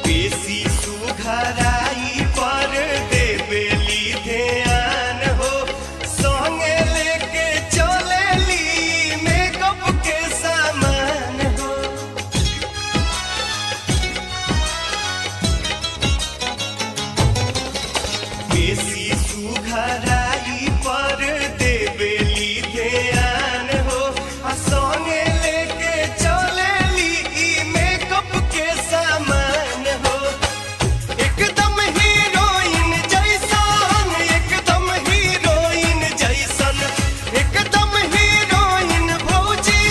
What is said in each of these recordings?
बेसी सुघराई पर देवेली ध्यान हो, संगे लेके चलेली मेकअप के सामान हो। बेसी सुघराई पर देवेली ध्यान हो, संगे लेके चलेली मेकअप के सामान हो। एकदम हीरोइन जैसन, एकदम हीरोइन जैसन, एकदम हीरोइन भौजी,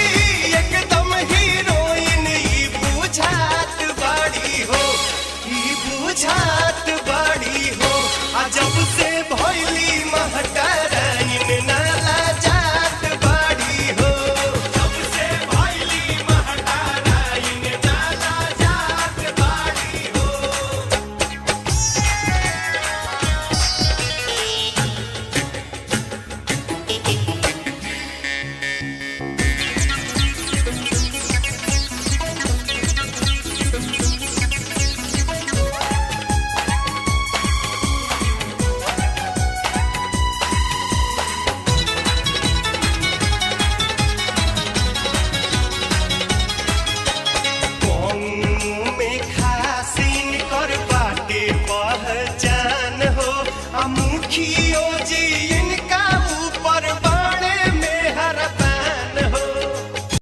एकदम हीरोइन ई बुझात बाड़ी हो, ई बुझात